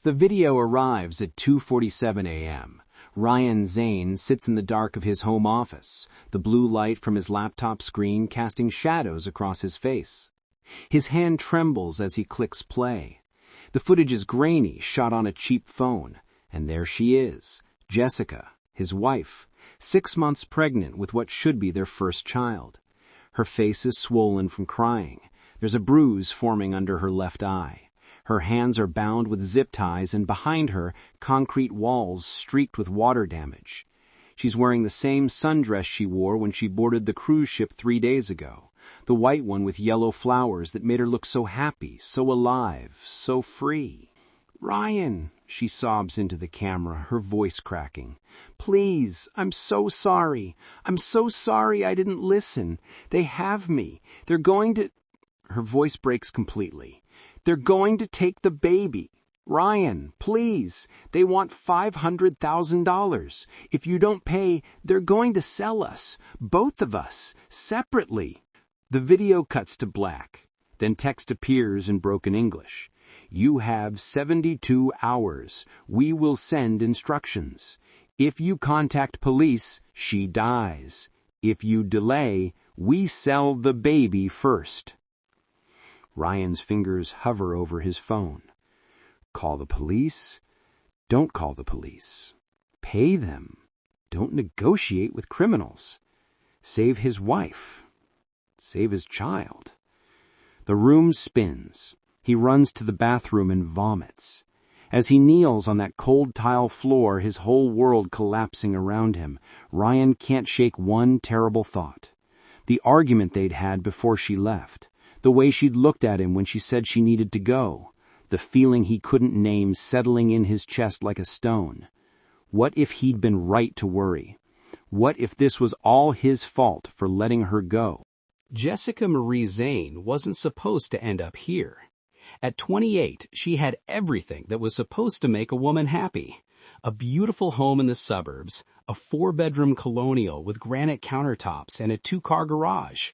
The video arrives at 2:47 a.m. Ryan Zane sits in the dark of his home office, the blue light from his laptop screen casting shadows across his face. His hand trembles as he clicks play. The footage is grainy, shot on a cheap phone, and there she is, Jessica, his wife, 6 months pregnant with what should be their first child. Her face is swollen from crying. There's a bruise forming under her left eye. Her hands are bound with zip ties, and behind her, concrete walls streaked with water damage. She's wearing the same sundress she wore when she boarded the cruise ship 3 days ago, the white one with yellow flowers that made her look so happy, so alive, so free. "Ryan," she sobs into the camera, her voice cracking. "Please, I'm so sorry. I'm so sorry I didn't listen. They have me. They're going to—" Her voice breaks completely. "They're going to take the baby. Ryan, please. They want $500,000. If you don't pay, they're going to sell us. Both of us. Separately." The video cuts to black. Then text appears in broken English. "You have 72 hours. We will send instructions. If you contact police, she dies. If you delay, we sell the baby first." Ryan's fingers hover over his phone. Call the police? Don't call the police. Pay them. Don't negotiate with criminals. Save his wife. Save his child. The room spins. He runs to the bathroom and vomits. As he kneels on that cold tile floor, his whole world collapsing around him, Ryan can't shake one terrible thought. The argument they'd had before she left. The way she'd looked at him when she said she needed to go. The feeling he couldn't name settling in his chest like a stone. What if he'd been right to worry? What if this was all his fault for letting her go? Jessica Marie Zane wasn't supposed to end up here. At 28, she had everything that was supposed to make a woman happy. A beautiful home in the suburbs, a 4-bedroom colonial with granite countertops and a 2-car garage,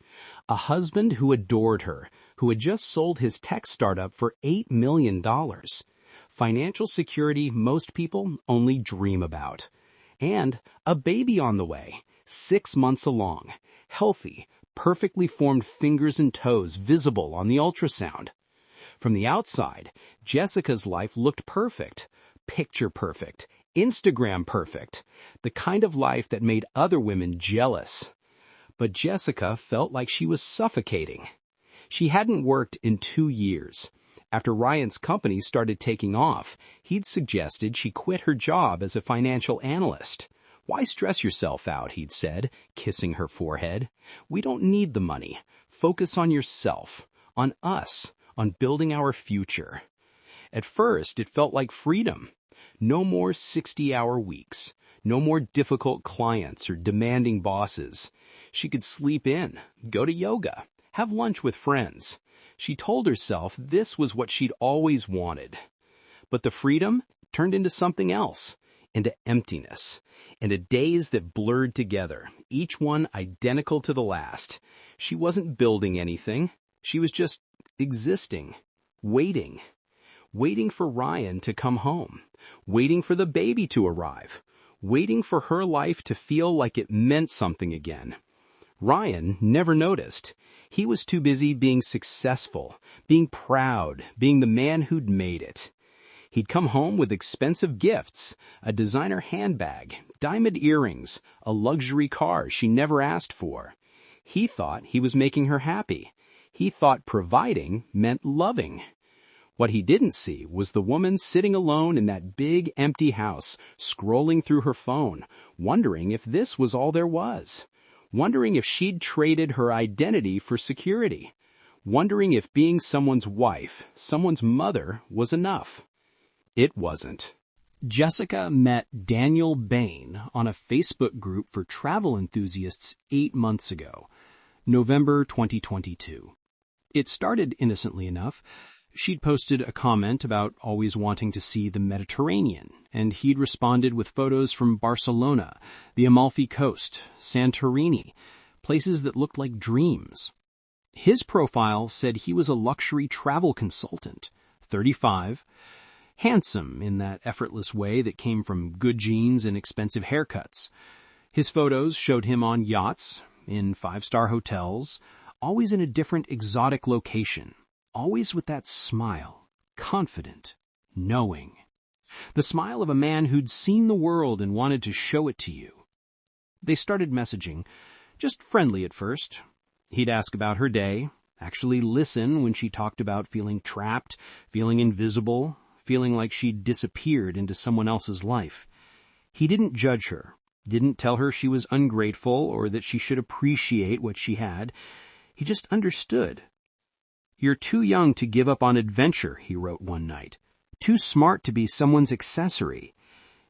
a husband who adored her, who had just sold his tech startup for $8 million, financial security most people only dream about, and a baby on the way, 6 months along, healthy, perfectly formed fingers and toes visible on the ultrasound. From the outside, Jessica's life looked perfect, picture perfect, Instagram perfect, the kind of life that made other women jealous. But Jessica felt like she was suffocating. She hadn't worked in 2 years. After Ryan's company started taking off, he'd suggested she quit her job as a financial analyst. "Why stress yourself out?" he'd said, kissing her forehead. "We don't need the money. Focus on yourself, on us, on building our future." At first, it felt like freedom. No more 60-hour weeks. No more difficult clients or demanding bosses. She could sleep in, go to yoga, have lunch with friends. She told herself this was what she'd always wanted. But the freedom turned into something else, into emptiness, into days that blurred together, each one identical to the last. She wasn't building anything. She was just existing, waiting for Ryan to come home, waiting for the baby to arrive, waiting for her life to feel like it meant something again. Ryan never noticed. He was too busy being successful, being proud, being the man who'd made it. He'd come home with expensive gifts, a designer handbag, diamond earrings, a luxury car she never asked for. He thought he was making her happy. He thought providing meant loving. What he didn't see was the woman sitting alone in that big empty house, scrolling through her phone, wondering if this was all there was, wondering if she'd traded her identity for security, wondering if being someone's wife, someone's mother, was enough. It wasn't. Jessica met Daniel Bain on a Facebook group for travel enthusiasts 8 months ago, November 2022. It started innocently enough. She'd posted a comment about always wanting to see the Mediterranean, and he'd responded with photos from Barcelona, the Amalfi Coast, Santorini, places that looked like dreams. His profile said he was a luxury travel consultant, 35, handsome in that effortless way that came from good genes and expensive haircuts. His photos showed him on yachts, in five-star hotels, always in a different exotic location, always with that smile, confident, knowing. The smile of a man who'd seen the world and wanted to show it to you. They started messaging, just friendly at first. He'd ask about her day, actually listen when she talked about feeling trapped, feeling invisible, feeling like she'd disappeared into someone else's life. He didn't judge her, didn't tell her she was ungrateful or that she should appreciate what she had. He just understood. "You're too young to give up on adventure," he wrote one night. "Too smart to be someone's accessory.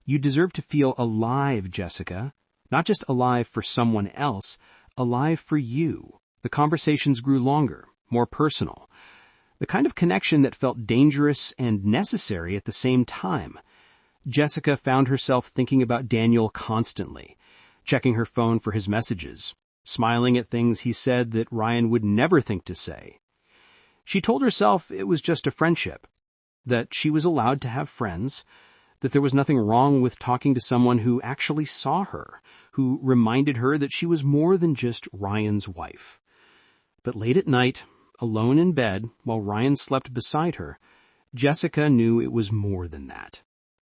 You deserve to feel alive, Jessica. Not just alive for someone else, alive for you." The conversations grew longer, more personal. The kind of connection that felt dangerous and necessary at the same time. Jessica found herself thinking about Daniel constantly, checking her phone for his messages, smiling at things he said that Ryan would never think to say. She told herself it was just a friendship, that she was allowed to have friends, that there was nothing wrong with talking to someone who actually saw her, who reminded her that she was more than just Ryan's wife. But late at night, alone in bed, while Ryan slept beside her, Jessica knew it was more than that.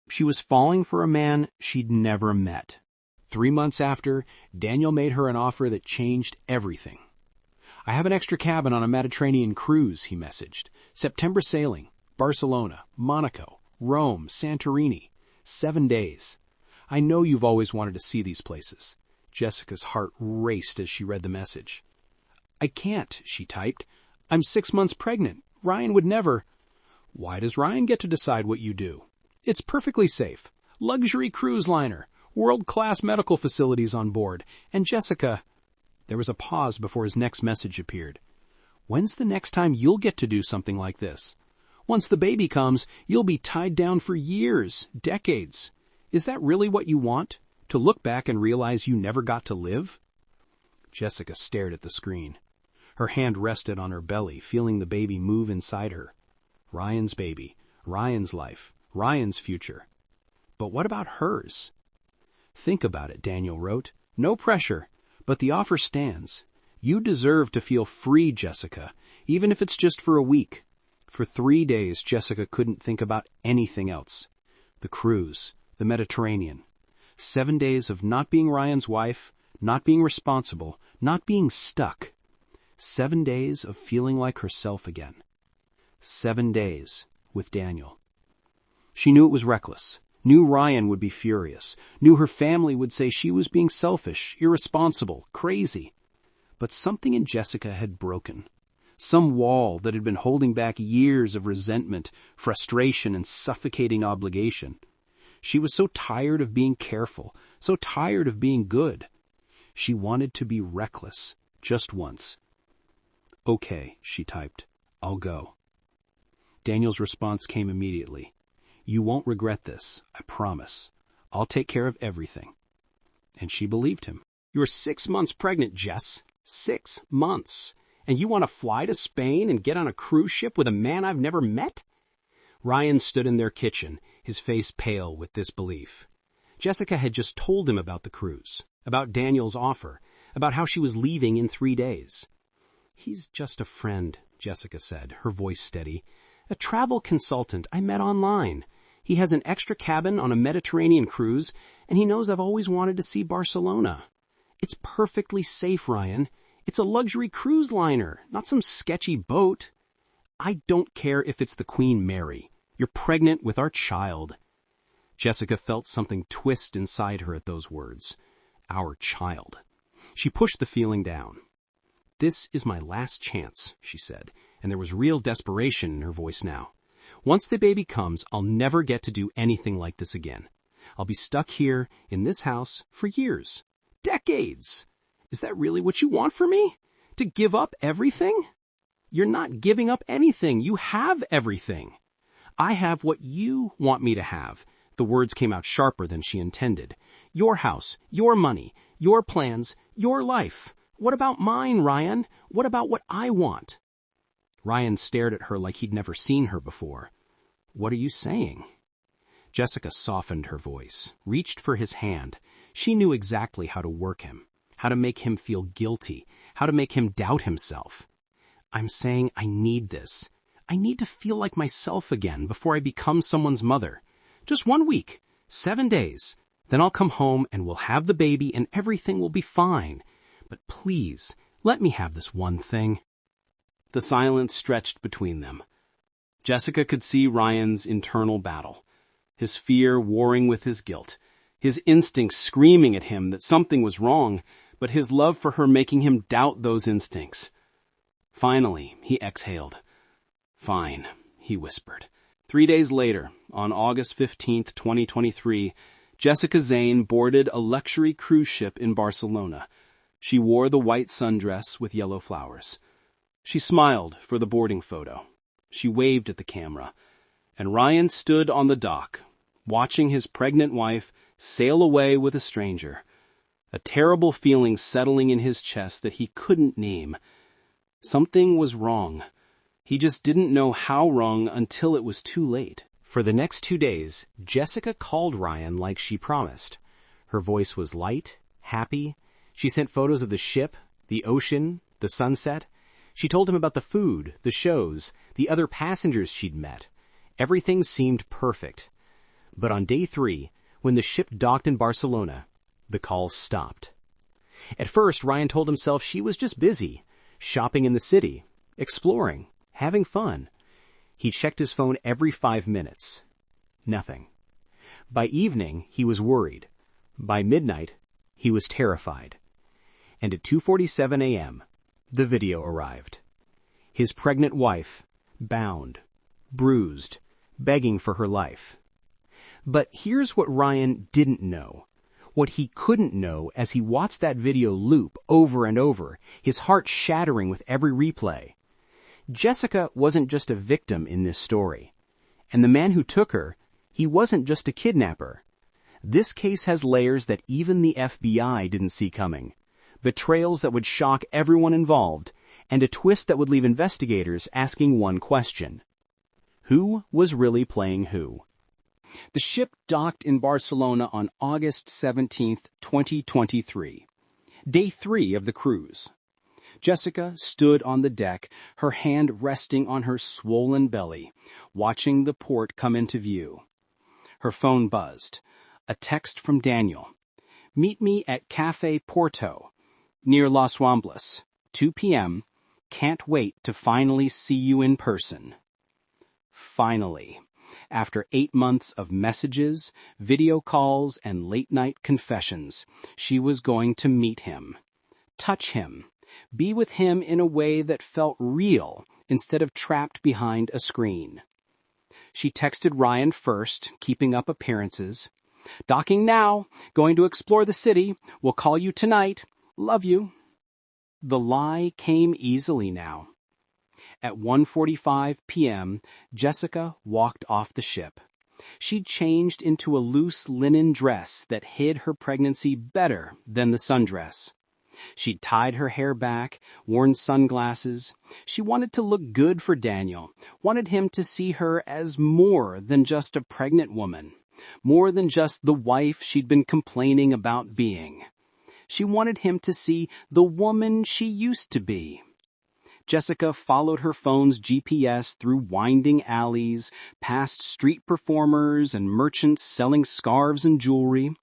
She was falling for a man she'd never met. 3 months after, Daniel made her an offer that changed everything. "I have an extra cabin on a Mediterranean cruise," he messaged. "September sailing, Barcelona, Monaco, Rome, Santorini. 7 days. I know you've always wanted to see these places." Jessica's heart raced as she read the message. "I can't," she typed. "I'm 6 months pregnant. Ryan would never." "Why does Ryan get to decide what you do? It's perfectly safe. Luxury cruise liner, world-class medical facilities on board, and Jessica..." There was a pause before his next message appeared. "When's the next time you'll get to do something like this? Once the baby comes, you'll be tied down for years, decades. Is that really what you want? To look back and realize you never got to live?" Jessica stared at the screen. Her hand rested on her belly, feeling the baby move inside her. Ryan's baby, Ryan's life, Ryan's future. But what about hers? "Think about it," Daniel wrote. "No pressure, but the offer stands. You deserve to feel free, Jessica, even if it's just for a week." For 3 days, Jessica couldn't think about anything else. The cruise, the Mediterranean. 7 days of not being Ryan's wife, not being responsible, not being stuck. 7 days of feeling like herself again. 7 days with Daniel. She knew it was reckless, knew Ryan would be furious, knew her family would say she was being selfish, irresponsible, crazy. But something in Jessica had broken. Some wall that had been holding back years of resentment, frustration, and suffocating obligation. She was so tired of being careful, so tired of being good. She wanted to be reckless, just once. "Okay," she typed. "I'll go." Daniel's response came immediately. "You won't regret this, I promise. I'll take care of everything." And she believed him. "You're 6 months pregnant, Jess. 6 months. And you want to fly to Spain and get on a cruise ship with a man I've never met?" Ryan stood in their kitchen, his face pale with disbelief. Jessica had just told him about the cruise, about Daniel's offer, about how she was leaving in 3 days. "He's just a friend," Jessica said, her voice steady. "A travel consultant I met online. He has an extra cabin on a Mediterranean cruise, and he knows I've always wanted to see Barcelona. It's perfectly safe, Ryan. It's a luxury cruise liner, not some sketchy boat. I don't care if it's the Queen Mary. You're pregnant with our child." Jessica felt something twist inside her at those words. Our child. She pushed the feeling down. "This is my last chance," she said, and there was real desperation in her voice now. "Once the baby comes, I'll never get to do anything like this again. I'll be stuck here, in this house, for years. Decades! Is that really what you want for me? To give up everything? You're not giving up anything. You have everything. I have what you want me to have." The words came out sharper than she intended. "Your house, your money, your plans, your life. What about mine, Ryan? What about what I want?" Ryan stared at her like he'd never seen her before. "What are you saying?" Jessica softened her voice, reached for his hand. She knew exactly how to work him, how to make him feel guilty, how to make him doubt himself. "I'm saying I need this. I need to feel like myself again before I become someone's mother. Just 1 week, 7 days. Then I'll come home and we'll have the baby and everything will be fine. But please, let me have this one thing." The silence stretched between them. Jessica could see Ryan's internal battle, his fear warring with his guilt, his instincts screaming at him that something was wrong, but his love for her making him doubt those instincts. Finally, he exhaled. "Fine," he whispered. 3 days later, on August 15th, 2023, Jessica Zane boarded a luxury cruise ship in Barcelona. She wore the white sundress with yellow flowers. She smiled for the boarding photo. She waved at the camera. And Ryan stood on the dock, watching his pregnant wife sail away with a stranger. A terrible feeling settling in his chest that he couldn't name. Something was wrong. He just didn't know how wrong until it was too late. For the next 2 days, Jessica called Ryan like she promised. Her voice was light, happy. She sent photos of the ship, the ocean, the sunset. She told him about the food, the shows, the other passengers she'd met. Everything seemed perfect. But on day 3, when the ship docked in Barcelona, the calls stopped. At first, Ryan told himself she was just busy, shopping in the city, exploring, having fun. He checked his phone every 5 minutes. Nothing. By evening, he was worried. By midnight, he was terrified. And at 2:47 a.m., the video arrived. His pregnant wife, bound, bruised, begging for her life. But here's what Ryan didn't know. What he couldn't know as he watched that video loop over and over, his heart shattering with every replay. Jessica wasn't just a victim in this story. And the man who took her, he wasn't just a kidnapper. This case has layers that even the FBI didn't see coming. Betrayals that would shock everyone involved, and a twist that would leave investigators asking one question. Who was really playing who? The ship docked in Barcelona on August 17th, 2023. Day 3 of the cruise. Jessica stood on the deck, her hand resting on her swollen belly, watching the port come into view. Her phone buzzed. A text from Daniel. "Meet me at Café Porto, near Los Ramblas, 2 p.m. Can't wait to finally see you in person." Finally. After 8 months of messages, video calls, and late-night confessions, she was going to meet him, touch him, be with him in a way that felt real instead of trapped behind a screen. She texted Ryan first, keeping up appearances. "Docking now, going to explore the city, will call you tonight, love you." The lie came easily now. At 1:45 p.m., Jessica walked off the ship. She'd changed into a loose linen dress that hid her pregnancy better than the sundress. She'd tied her hair back, worn sunglasses. She wanted to look good for Daniel, wanted him to see her as more than just a pregnant woman, more than just the wife she'd been complaining about being. She wanted him to see the woman she used to be. Jessica followed her phone's GPS through winding alleys, past street performers and merchants selling scarves and jewelry.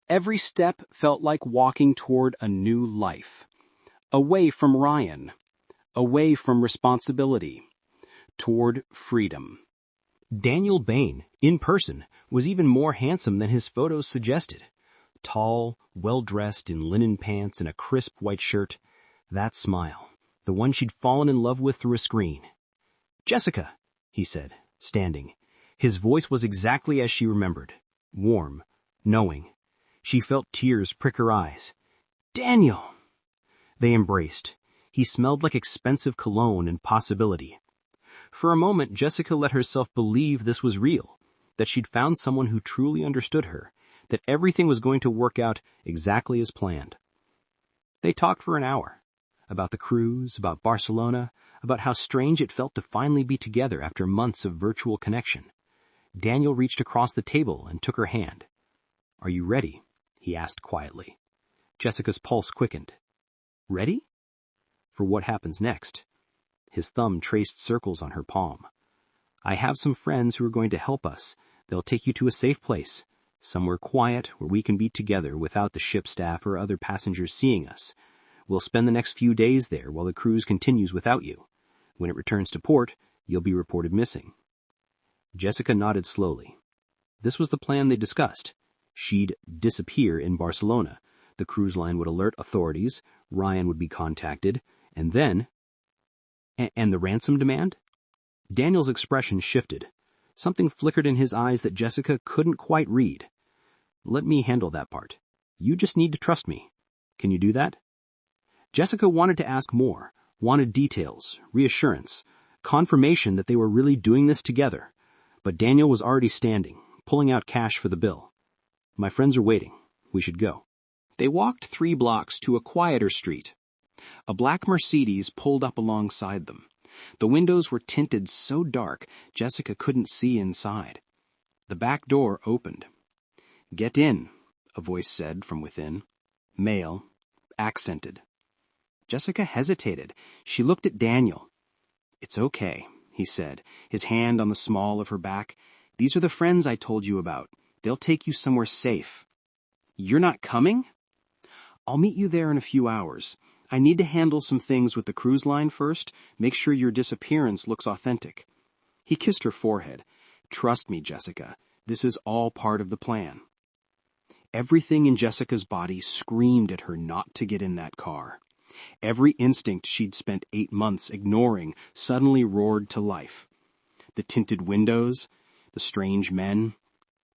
Every step felt like walking toward a new life. Away from Ryan. Away from responsibility. Toward freedom. Daniel Bain, in person, was even more handsome than his photos suggested. Tall, well-dressed in linen pants and a crisp white shirt. That smile. The one she'd fallen in love with through a screen. "Jessica," he said, standing. His voice was exactly as she remembered. Warm, knowing. She felt tears prick her eyes. "Daniel!" They embraced. He smelled like expensive cologne and possibility. For a moment, Jessica let herself believe this was real, that she'd found someone who truly understood her, that everything was going to work out exactly as planned. They talked for an hour. About the cruise, about Barcelona, about how strange it felt to finally be together after months of virtual connection. Daniel reached across the table and took her hand. "Are you ready?" he asked quietly. Jessica's pulse quickened. "Ready?" "For what happens next?" His thumb traced circles on her palm. "I have some friends who are going to help us. They'll take you to a safe place, somewhere quiet where we can be together without the ship staff or other passengers seeing us. We'll spend the next few days there while the cruise continues without you. When it returns to port, you'll be reported missing." Jessica nodded slowly. This was the plan they discussed. She'd disappear in Barcelona. The cruise line would alert authorities, Ryan would be contacted, and then... And the ransom demand? Daniel's expression shifted. Something flickered in his eyes that Jessica couldn't quite read. "Let me handle that part. You just need to trust me. Can you do that?" Jessica wanted to ask more, wanted details, reassurance, confirmation that they were really doing this together. But Daniel was already standing, pulling out cash for the bill. "My friends are waiting. We should go." They walked 3 blocks to a quieter street. A black Mercedes pulled up alongside them. The windows were tinted so dark, Jessica couldn't see inside. The back door opened. "Get in," a voice said from within. Male, accented. Jessica hesitated. She looked at Daniel. "It's okay," he said, his hand on the small of her back. "These are the friends I told you about. They'll take you somewhere safe." "You're not coming?" "I'll meet you there in a few hours. I need to handle some things with the cruise line first, make sure your disappearance looks authentic." He kissed her forehead. "Trust me, Jessica. This is all part of the plan." Everything in Jessica's body screamed at her not to get in that car. Every instinct she'd spent 8 months ignoring suddenly roared to life. The tinted windows, the strange men,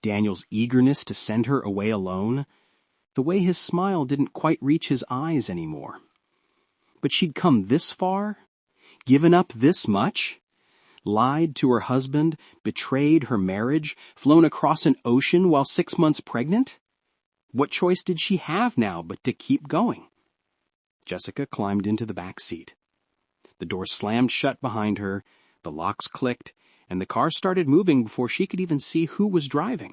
Daniel's eagerness to send her away alone, the way his smile didn't quite reach his eyes anymore. But she'd come this far? Given up this much? Lied to her husband, betrayed her marriage, flown across an ocean while 6 months pregnant? What choice did she have now but to keep going? Jessica climbed into the back seat. The door slammed shut behind her, the locks clicked, and the car started moving before she could even see who was driving.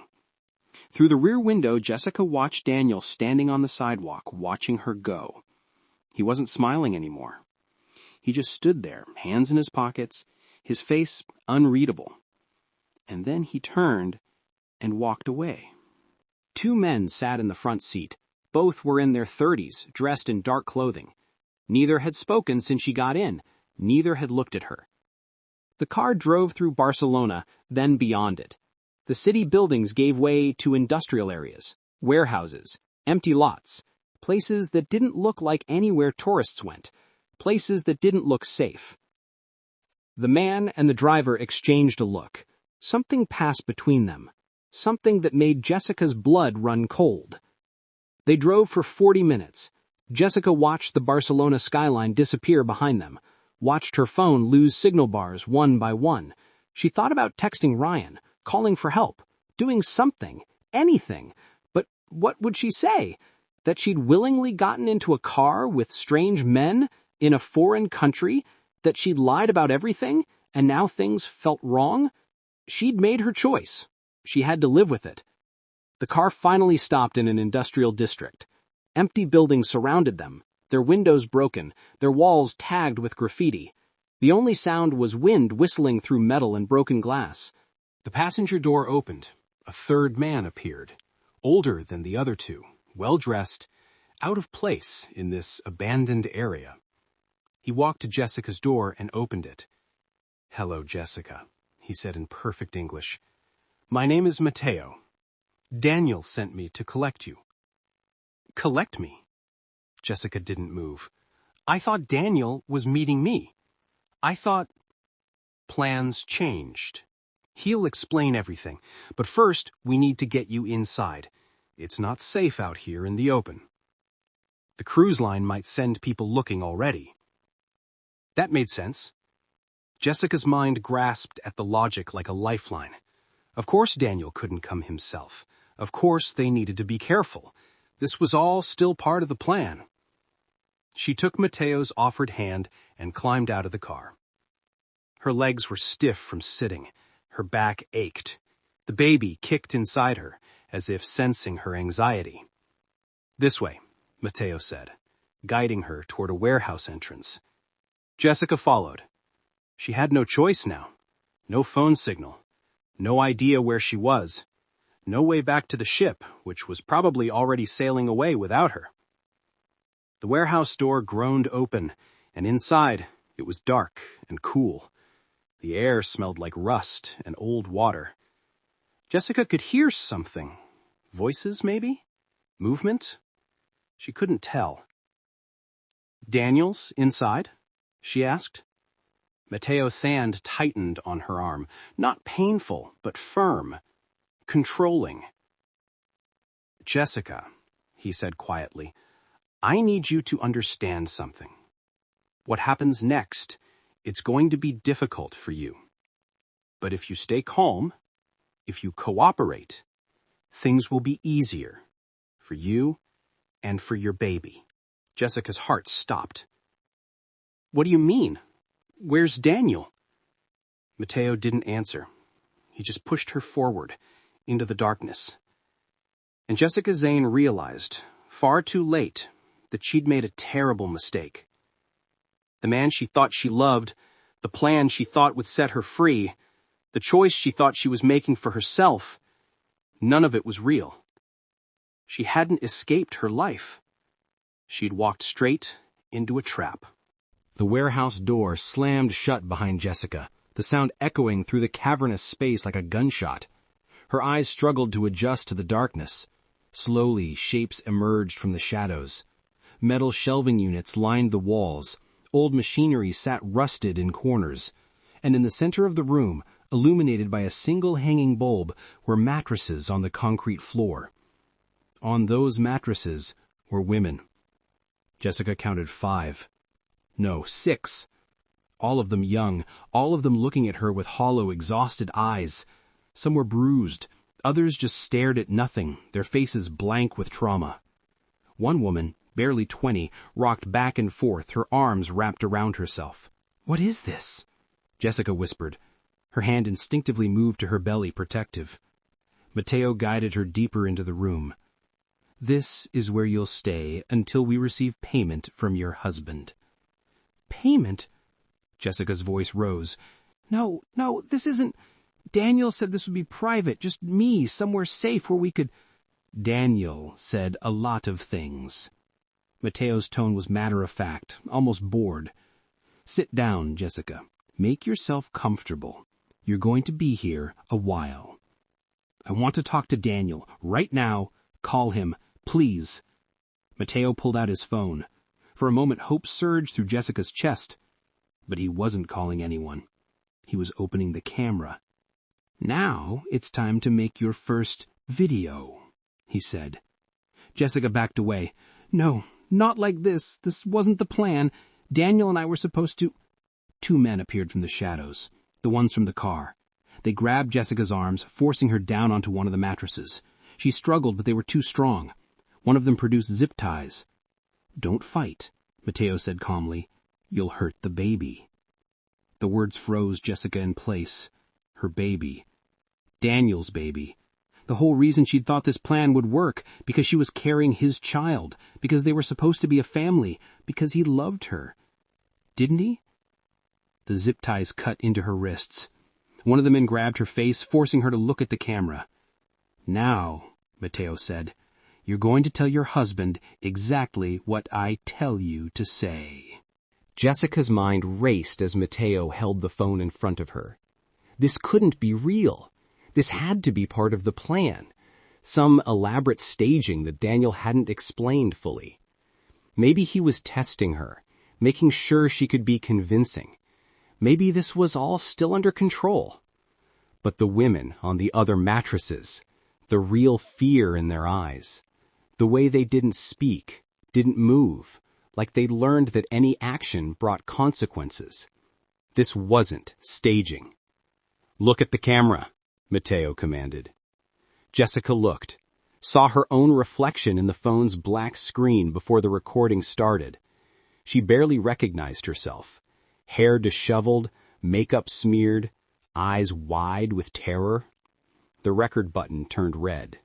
Through the rear window, Jessica watched Daniel standing on the sidewalk, watching her go. He wasn't smiling anymore. He just stood there, hands in his pockets, his face unreadable. And then he turned and walked away. 2 men sat in the front seat. Both were in their 30s, dressed in dark clothing. Neither had spoken since she got in. Neither had looked at her. The car drove through Barcelona, then beyond it. The city buildings gave way to industrial areas, warehouses, empty lots, places that didn't look like anywhere tourists went, places that didn't look safe. The man and the driver exchanged a look. Something passed between them, something that made Jessica's blood run cold. They drove for 40 minutes. Jessica watched the Barcelona skyline disappear behind them, watched her phone lose signal bars one by one. She thought about texting Ryan, calling for help, doing something, anything. But what would she say? That she'd willingly gotten into a car with strange men in a foreign country? That she'd lied about everything, and now things felt wrong? She'd made her choice. She had to live with it. The car finally stopped in an industrial district. Empty buildings surrounded them, their windows broken, their walls tagged with graffiti. The only sound was wind whistling through metal and broken glass. The passenger door opened. A third man appeared, older than the other 2, well-dressed, out of place in this abandoned area. He walked to Jessica's door and opened it. "Hello, Jessica," he said in perfect English. "My name is Mateo. Daniel sent me to collect you." "Collect me?" Jessica didn't move. "I thought Daniel was meeting me. I thought..." "Plans changed. He'll explain everything, but first we need to get you inside. It's not safe out here in the open. The cruise line might send people looking already." That made sense. Jessica's mind grasped at the logic like a lifeline. Of course Daniel couldn't come himself. Of course they needed to be careful. This was all still part of the plan. She took Mateo's offered hand and climbed out of the car. Her legs were stiff from sitting. Her back ached. The baby kicked inside her, as if sensing her anxiety. "This way," Mateo said, guiding her toward a warehouse entrance. Jessica followed. She had no choice now. No phone signal. No idea where she was. No way back to the ship, which was probably already sailing away without her. The warehouse door groaned open, and inside it was dark and cool. The air smelled like rust and old water. Jessica could hear something. Voices, maybe? Movement? She couldn't tell. "Daniel's inside?" she asked. Mateo's hand tightened on her arm, not painful, but firm, controlling. "Jessica," he said quietly, "I need you to understand something. What happens next, it's going to be difficult for you. But if you stay calm, if you cooperate, things will be easier for you and for your baby." Jessica's heart stopped. "What do you mean? Where's Daniel?" Mateo didn't answer. He just pushed her forward into the darkness. And Jessica Zane realized, far too late, that she'd made a terrible mistake. The man she thought she loved, the plan she thought would set her free, the choice she thought she was making for herself, none of it was real. She hadn't escaped her life. She'd walked straight into a trap. The warehouse door slammed shut behind Jessica, the sound echoing through the cavernous space like a gunshot. Her eyes struggled to adjust to the darkness. Slowly, shapes emerged from the shadows. Metal shelving units lined the walls. Old machinery sat rusted in corners. And in the center of the room, illuminated by a single hanging bulb, were mattresses on the concrete floor. On those mattresses were women. Jessica counted 5. No, 6. All of them young, all of them looking at her with hollow, exhausted eyes. Some were bruised, others just stared at nothing, their faces blank with trauma. One woman, barely 20, rocked back and forth, her arms wrapped around herself. "What is this?" Jessica whispered. Her hand instinctively moved to her belly, protective. Mateo guided her deeper into the room. "This is where you'll stay until we receive payment from your husband." "Payment?" Jessica's voice rose. No, this isn't... Daniel said this would be private, just me, somewhere safe where we could... Daniel said a lot of things. Mateo's tone was matter-of-fact, almost bored. "Sit down, Jessica. Make yourself comfortable. You're going to be here a while. I want to talk to Daniel. Right now. Call him. Please." Mateo pulled out his phone. For a moment, hope surged through Jessica's chest. But he wasn't calling anyone. He was opening the camera. "Now it's time to make your first video," he said. Jessica backed away. "No, not like this. This wasn't the plan. Daniel and I were supposed to..." 2 men appeared from the shadows, the ones from the car. They grabbed Jessica's arms, forcing her down onto one of the mattresses. She struggled, but they were too strong. One of them produced zip ties. "Don't fight," Mateo said calmly. "You'll hurt the baby." The words froze Jessica in place. Her baby. Daniel's baby. The whole reason she'd thought this plan would work, because she was carrying his child, because they were supposed to be a family, because he loved her. Didn't he? The zip ties cut into her wrists. One of the men grabbed her face, forcing her to look at the camera. "Now," Mateo said, "you're going to tell your husband exactly what I tell you to say." Jessica's mind raced as Mateo held the phone in front of her. This couldn't be real. This had to be part of the plan. Some elaborate staging that Daniel hadn't explained fully. Maybe he was testing her, making sure she could be convincing. Maybe this was all still under control. But the women on the other mattresses, the real fear in their eyes, the way they didn't speak, didn't move, like they'd learned that any action brought consequences. This wasn't staging. "Look at the camera," Mateo commanded. Jessica looked, saw her own reflection in the phone's black screen before the recording started. She barely recognized herself. Hair disheveled, makeup smeared, eyes wide with terror. The record button turned red.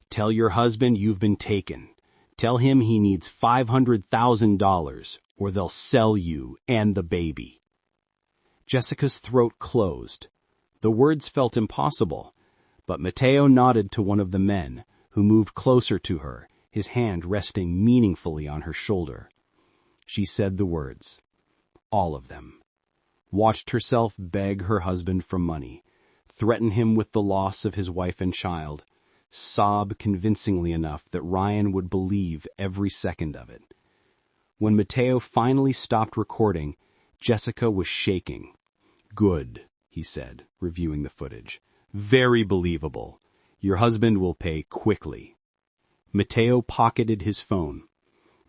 "Tell your husband you've been taken. Tell him he needs $500,000 or they'll sell you and the baby." Jessica's throat closed. The words felt impossible, but Mateo nodded to one of the men, who moved closer to her, his hand resting meaningfully on her shoulder. She said the words. All of them. Watched herself beg her husband for money, threaten him with the loss of his wife and child, sob convincingly enough that Ryan would believe every second of it. When Mateo finally stopped recording, Jessica was shaking. "Good," he said, reviewing the footage. "Very believable. Your husband will pay quickly." Mateo pocketed his phone.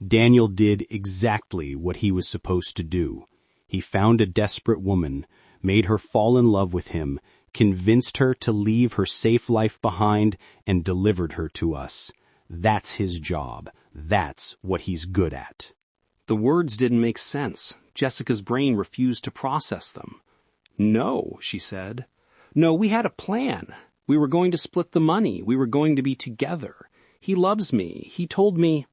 Daniel did exactly what he was supposed to do. He found a desperate woman, made her fall in love with him, convinced her to leave her safe life behind, and delivered her to us. That's his job. That's what he's good at. The words didn't make sense. Jessica's brain refused to process them. "No," she said. "No, we had a plan. We were going to split the money. We were going to be together. He loves me. He told me—"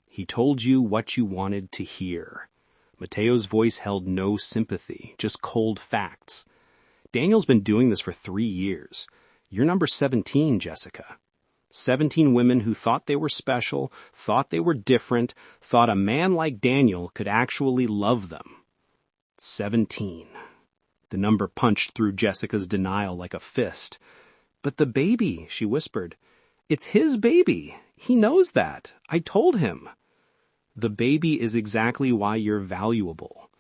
"He told you what you wanted to hear." Mateo's voice held no sympathy, just cold facts. "Daniel's been doing this for 3 years. You're number 17, Jessica. 17 women who thought they were special, thought they were different, thought a man like Daniel could actually love them. 17. The number punched through Jessica's denial like a fist. "But the baby," she whispered. "It's his baby. He knows that. I told him." "The baby is exactly why you're valuable."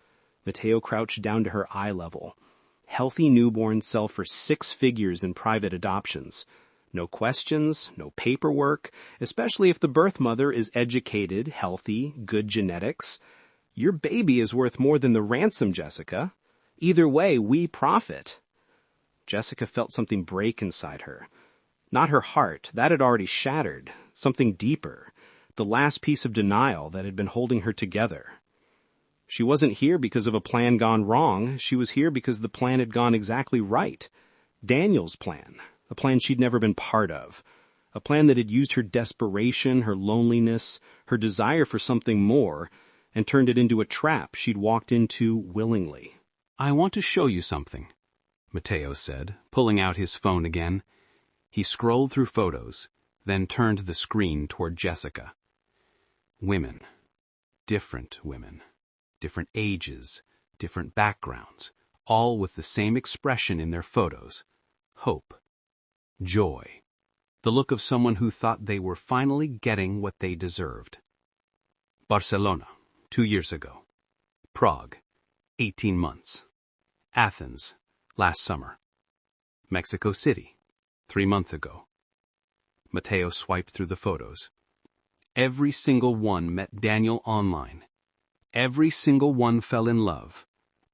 Mateo crouched down to her eye level. Healthy newborns sell for 6 figures in private adoptions. No questions, no paperwork, especially if the birth mother is educated, healthy, good genetics. Your baby is worth more than the ransom, Jessica. Either way, we profit. Jessica felt something break inside her. Not her heart, that had already shattered. Something deeper. The last piece of denial that had been holding her together. She wasn't here because of a plan gone wrong. She was here because the plan had gone exactly right. Daniel's plan. A plan she'd never been part of. A plan that had used her desperation, her loneliness, her desire for something more, and turned it into a trap she'd walked into willingly. "I want to show you something," Mateo said, pulling out his phone again. He scrolled through photos, then turned the screen toward Jessica. Women. Different women. Different ages, different backgrounds, all with the same expression in their photos. Hope. Joy. The look of someone who thought they were finally getting what they deserved. Barcelona, 2 years ago. Prague, 18 months. Athens, last summer. Mexico City, 3 months ago. Mateo swiped through the photos. Every single one met Daniel online. Every single one fell in love.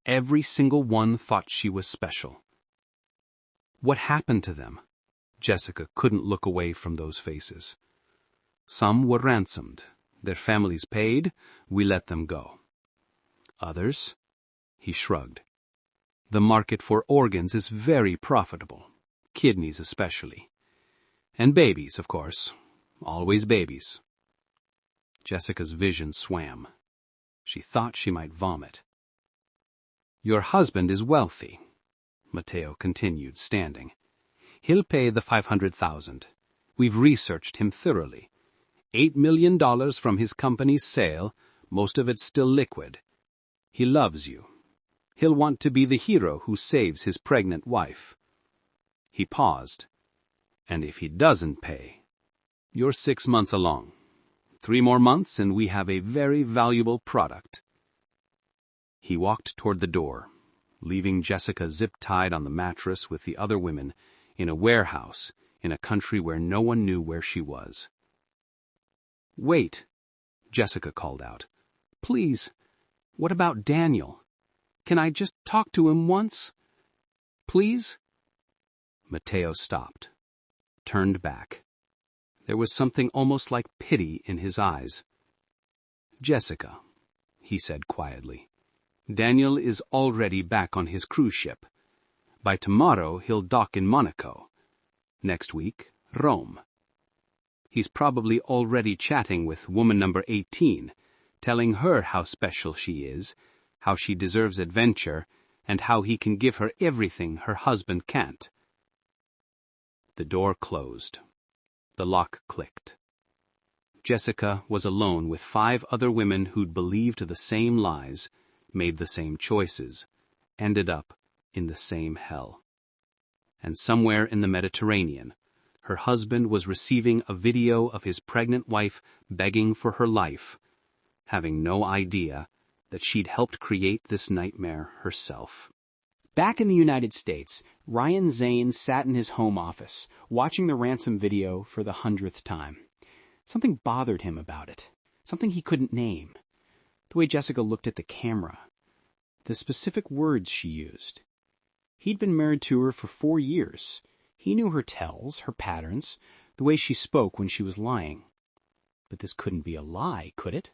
Every single one thought she was special. What happened to them? Jessica couldn't look away from those faces. Some were ransomed. Their families paid. We let them go. Others? He shrugged. The market for organs is very profitable. Kidneys especially. And babies, of course. Always babies. Jessica's vision swam. She thought she might vomit. Your husband is wealthy, Mateo continued, standing. He'll pay the $500,000. We've researched him thoroughly. $8 million from his company's sale, most of it still liquid. He loves you. He'll want to be the hero who saves his pregnant wife. He paused. And if he doesn't pay, you're 6 months along. 3 more months and we have a very valuable product. He walked toward the door, leaving Jessica zip-tied on the mattress with the other women in a warehouse in a country where no one knew where she was. Wait, Jessica called out. Please, what about Daniel? Can I just talk to him once? Please? Mateo stopped, turned back. There was something almost like pity in his eyes. Jessica, he said quietly, Daniel is already back on his cruise ship. By tomorrow he'll dock in Monaco. Next week, Rome. He's probably already chatting with woman number 18, telling her how special she is, how she deserves adventure, and how he can give her everything her husband can't. The door closed. The lock clicked. Jessica was alone with 5 other women who'd believed the same lies, made the same choices, ended up in the same hell. And somewhere in the Mediterranean, her husband was receiving a video of his pregnant wife begging for her life, having no idea that she'd helped create this nightmare herself. Back in the United States, Ryan Zane sat in his home office, watching the ransom video for the 100th time. Something bothered him about it. Something he couldn't name. The way Jessica looked at the camera. The specific words she used. He'd been married to her for 4 years. He knew her tells, her patterns, the way she spoke when she was lying. But this couldn't be a lie, could it?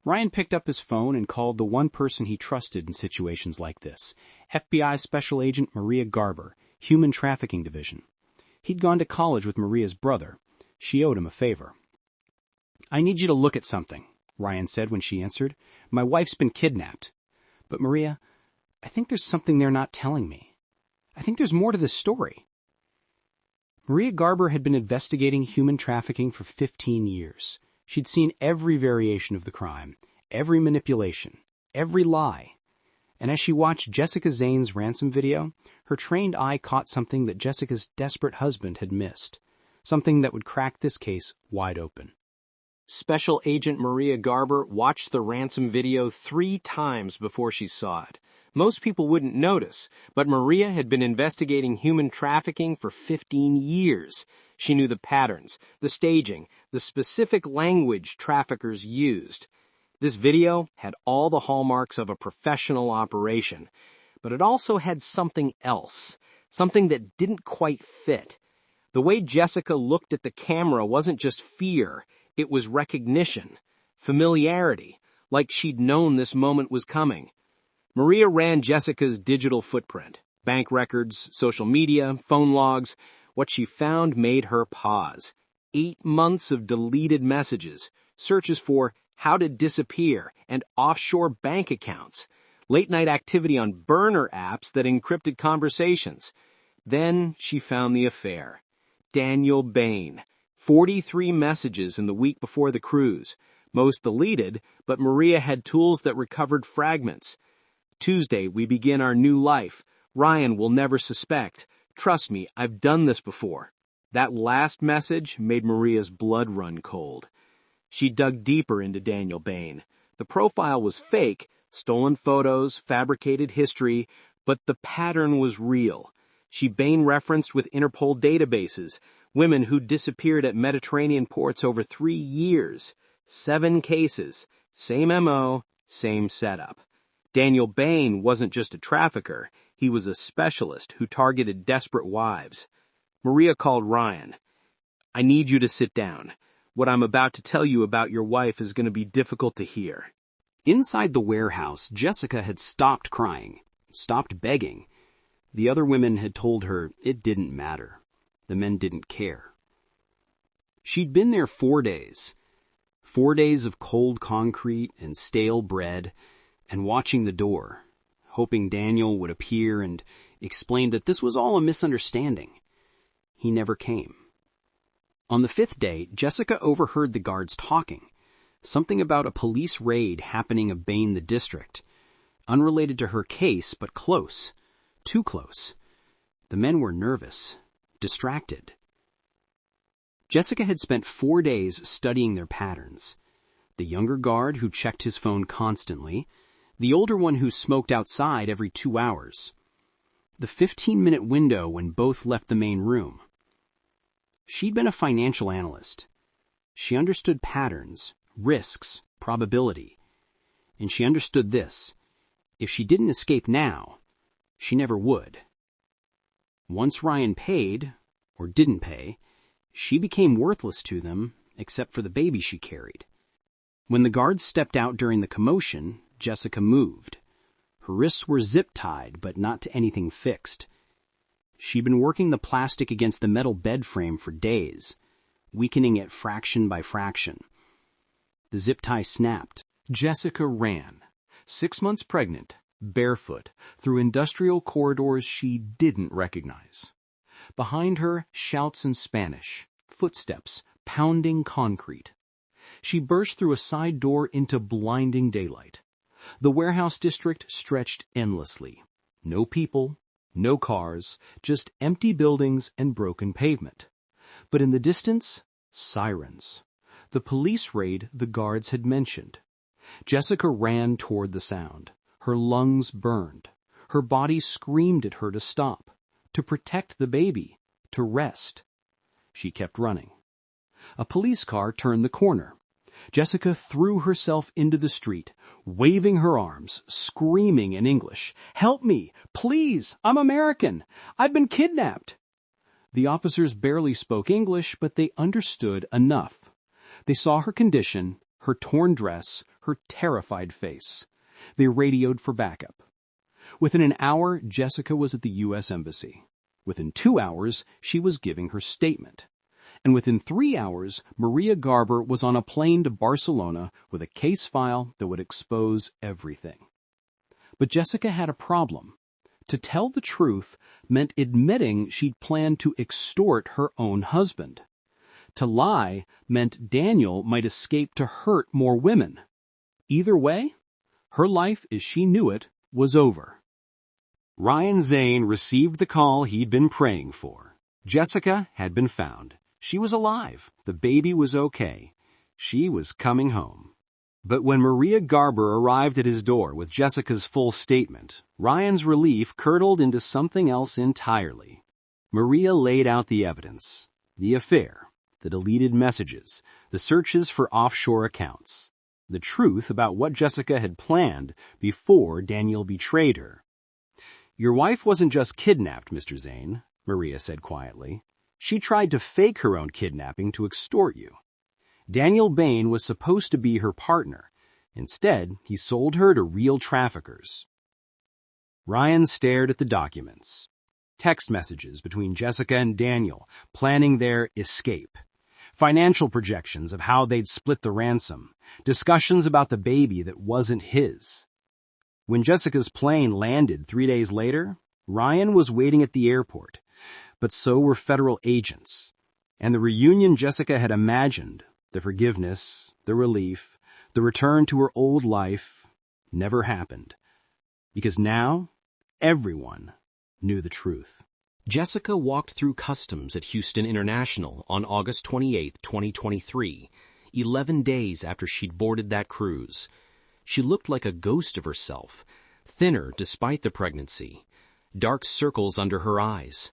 Ryan picked up his phone and called the one person he trusted in situations like this, FBI Special Agent Maria Garber, Human Trafficking Division. He'd gone to college with Maria's brother. She owed him a favor. "I need you to look at something," Ryan said when she answered. "My wife's been kidnapped. But Maria, I think there's something they're not telling me. I think there's more to this story." Maria Garber had been investigating human trafficking for 15 years. She'd seen every variation of the crime, every manipulation, every lie. And as she watched Jessica Zane's ransom video, her trained eye caught something that Jessica's desperate husband had missed. Something that would crack this case wide open. Special Agent Maria Garber watched the ransom video 3 times before she saw it. Most people wouldn't notice, but Maria had been investigating human trafficking for 15 years. She knew the patterns, the staging, the specific language traffickers used. This video had all the hallmarks of a professional operation, but it also had something else, something that didn't quite fit. The way Jessica looked at the camera wasn't just fear, it was recognition, familiarity, like she'd known this moment was coming. Maria ran Jessica's digital footprint, bank records, social media, phone logs. What she found made her pause. 8 months of deleted messages, searches for how to disappear and offshore bank accounts, late-night activity on burner apps that encrypted conversations. Then she found the affair. Daniel Bain. 43 messages in the week before the cruise. Most deleted, but Maria had tools that recovered fragments. "Tuesday, we begin our new life. Ryan will never suspect. Trust me, I've done this before." That last message made Maria's blood run cold. She dug deeper into Daniel Bain. The profile was fake, stolen photos, fabricated history, but the pattern was real. She Bain referenced with Interpol databases, women who disappeared at Mediterranean ports over 3 years. 7 cases. Same MO, same setup. Daniel Bain wasn't just a trafficker. He was a specialist who targeted desperate wives. Maria called Ryan. "I need you to sit down. What I'm about to tell you about your wife is going to be difficult to hear." Inside the warehouse, Jessica had stopped crying, stopped begging. The other women had told her it didn't matter. The men didn't care. She'd been there 4 days. 4 days of cold concrete and stale bread, and watching the door, hoping Daniel would appear and explain that this was all a misunderstanding. He never came. On the 5th day, Jessica overheard the guards talking. Something about a police raid happening of Bain the district. Unrelated to her case, but close. Too close. The men were nervous, distracted. Jessica had spent 4 days studying their patterns. The younger guard who checked his phone constantly, the older one who smoked outside every 2 hours. The 15-minute window when both left the main room. She'd been a financial analyst. She understood patterns, risks, probability. And she understood this. If she didn't escape now, she never would. Once Ryan paid, or didn't pay, she became worthless to them, except for the baby she carried. When the guards stepped out during the commotion, Jessica moved. Her wrists were zip-tied, but not to anything fixed. She'd been working the plastic against the metal bed frame for days, weakening it fraction by fraction. The zip tie snapped. Jessica ran, 6 months pregnant, barefoot, through industrial corridors she didn't recognize. Behind her, shouts in Spanish, footsteps, pounding concrete. She burst through a side door into blinding daylight. The warehouse district stretched endlessly. No people, no cars, just empty buildings and broken pavement. But in the distance, sirens. The police raid the guards had mentioned. Jessica ran toward the sound. Her lungs burned. Her body screamed at her to stop, to protect the baby, to rest. She kept running. A police car turned the corner. Jessica threw herself into the street, waving her arms, screaming in English, "Help me! Please! I'm American! I've been kidnapped!" The officers barely spoke English, but they understood enough. They saw her condition, her torn dress, her terrified face. They radioed for backup. Within an hour, Jessica was at the U.S. Embassy. Within 2 hours, she was giving her statement. And within 3 hours, Maria Garber was on a plane to Barcelona with a case file that would expose everything. But Jessica had a problem. To tell the truth meant admitting she'd planned to extort her own husband. To lie meant Daniel might escape to hurt more women. Either way, her life as she knew it was over. Ryan Zane received the call he'd been praying for. Jessica had been found. She was alive. The baby was okay. She was coming home. But when Maria Garber arrived at his door with Jessica's full statement, Ryan's relief curdled into something else entirely. Maria laid out the evidence, the affair, the deleted messages, the searches for offshore accounts, the truth about what Jessica had planned before Daniel betrayed her. "Your wife wasn't just kidnapped, Mr. Zane," Maria said quietly. "She tried to fake her own kidnapping to extort you. Daniel Bain was supposed to be her partner. Instead, he sold her to real traffickers." Ryan stared at the documents. Text messages between Jessica and Daniel, planning their escape. Financial projections of how they'd split the ransom. Discussions about the baby that wasn't his. When Jessica's plane landed 3 days later, Ryan was waiting at the airport. But so were federal agents. And the reunion Jessica had imagined, the forgiveness, the relief, the return to her old life, never happened. Because now, everyone knew the truth. Jessica walked through customs at Houston International on August 28, 2023, 11 days after she'd boarded that cruise. She looked like a ghost of herself, thinner despite the pregnancy, dark circles under her eyes,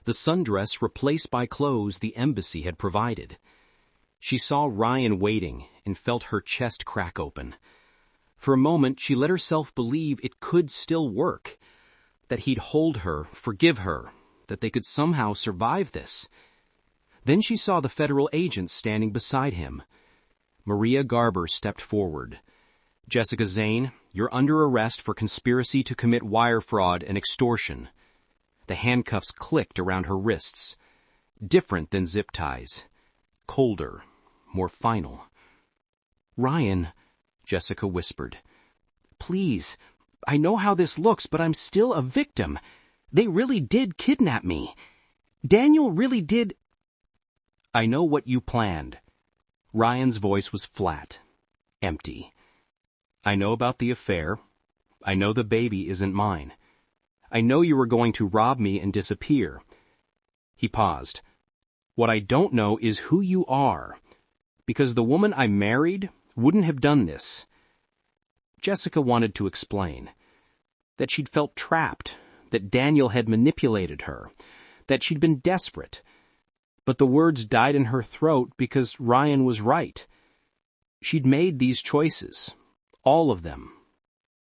the sundress replaced by clothes the embassy had provided. She saw Ryan waiting and felt her chest crack open. For a moment, she let herself believe it could still work, that he'd hold her, forgive her, that they could somehow survive this. Then she saw the federal agents standing beside him. Maria Garber stepped forward. "Jessica Zane, you're under arrest for conspiracy to commit wire fraud and extortion." The handcuffs clicked around her wrists. Different than zip ties. Colder, more final. "Ryan," Jessica whispered. "Please, I know how this looks, but I'm still a victim. They really did kidnap me. Daniel really did—" "I know what you planned." Ryan's voice was flat, empty. "I know about the affair. I know the baby isn't mine. I know you were going to rob me and disappear." He paused. "What I don't know is who you are, because the woman I married wouldn't have done this." Jessica wanted to explain that she'd felt trapped, that Daniel had manipulated her, that she'd been desperate. But the words died in her throat because Ryan was right. She'd made these choices, all of them.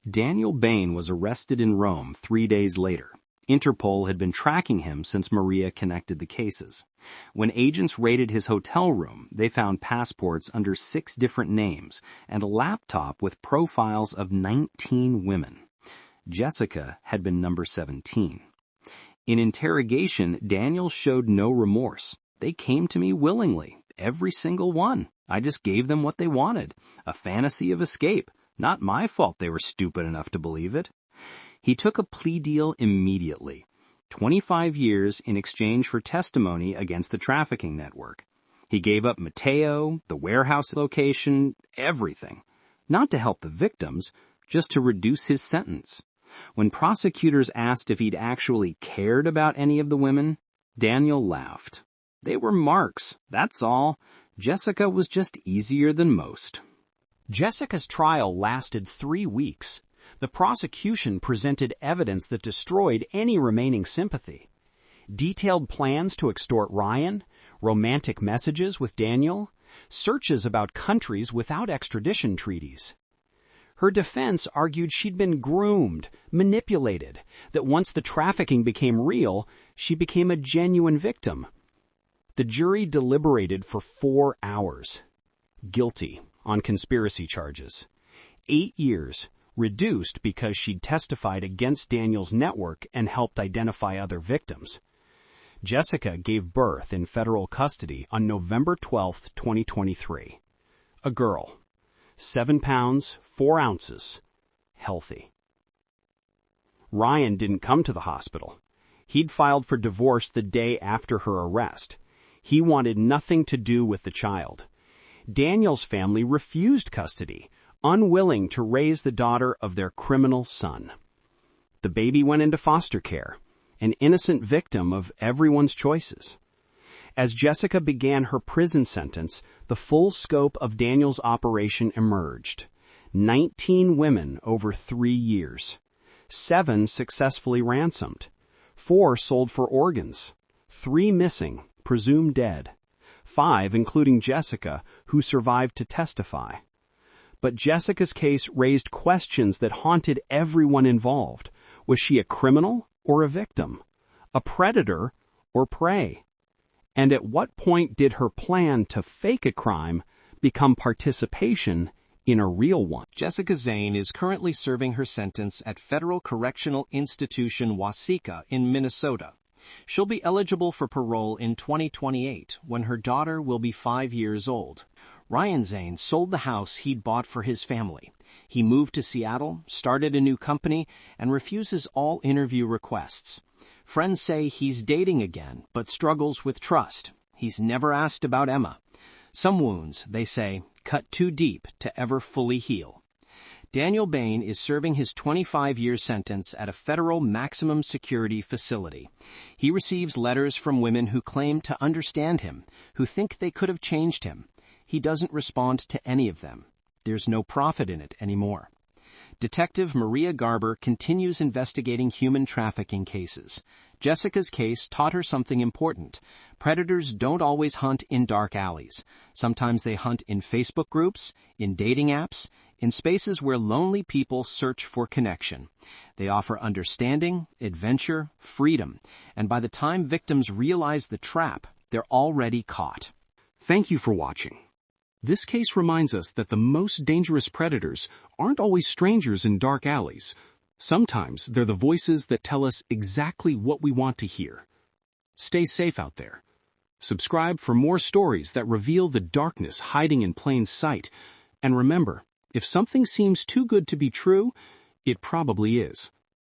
Daniel Bain was arrested in Rome 3 days later. Interpol had been tracking him since Maria connected the cases. When agents raided his hotel room, they found passports under 6 different names and a laptop with profiles of 19 women. Jessica had been number 17. In interrogation, Daniel showed no remorse. They came to me willingly, every single one. I just gave them what they wanted, a fantasy of escape. Not my fault they were stupid enough to believe it. He took a plea deal immediately. 25 years in exchange for testimony against the trafficking network. He gave up Mateo, the warehouse location, everything. Not to help the victims, just to reduce his sentence. When prosecutors asked if he'd actually cared about any of the women, Daniel laughed. They were marks, that's all. Jessica was just easier than most. Jessica's trial lasted 3 weeks. The prosecution presented evidence that destroyed any remaining sympathy. Detailed plans to extort Ryan, romantic messages with Daniel, searches about countries without extradition treaties. Her defense argued she'd been groomed, manipulated, that once the trafficking became real, she became a genuine victim. The jury deliberated for 4 hours. Guilty on conspiracy charges. 8 years, reduced because she'd testified against Daniel's network and helped identify other victims. Jessica gave birth in federal custody on November 12, 2023. A girl, 7 pounds, 4 ounces, healthy. Ryan didn't come to the hospital. He'd filed for divorce the day after her arrest. He wanted nothing to do with the child. Daniel's family refused custody, unwilling to raise the daughter of their criminal son. The baby went into foster care, an innocent victim of everyone's choices. As Jessica began her prison sentence, the full scope of Daniel's operation emerged. 19 women over 3 years. 7 successfully ransomed. 4 sold for organs. 3 missing, presumed dead. 5, including Jessica, who survived to testify. But Jessica's case raised questions that haunted everyone involved. Was she a criminal or a victim? A predator or prey? And at what point did her plan to fake a crime become participation in a real one? Jessica Zane is currently serving her sentence at Federal Correctional Institution Waseca in Minnesota. She'll be eligible for parole in 2028 when her daughter will be 5 years old. Ryan Zane sold the house he'd bought for his family. He moved to Seattle, started a new company, and refuses all interview requests. Friends say he's dating again, but struggles with trust. He's never asked about Emma. Some wounds, they say, cut too deep to ever fully heal. Daniel Bain is serving his 25-year sentence at a federal maximum security facility. He receives letters from women who claim to understand him, who think they could have changed him. He doesn't respond to any of them. There's no profit in it anymore. Detective Maria Garber continues investigating human trafficking cases. Jessica's case taught her something important. Predators don't always hunt in dark alleys. Sometimes they hunt in Facebook groups, in dating apps, in spaces where lonely people search for connection. They offer understanding, adventure, freedom, and by the time victims realize the trap, they're already caught. Thank you for watching. This case reminds us that the most dangerous predators aren't always strangers in dark alleys. Sometimes they're the voices that tell us exactly what we want to hear. Stay safe out there. Subscribe for more stories that reveal the darkness hiding in plain sight. And remember, if something seems too good to be true, it probably is.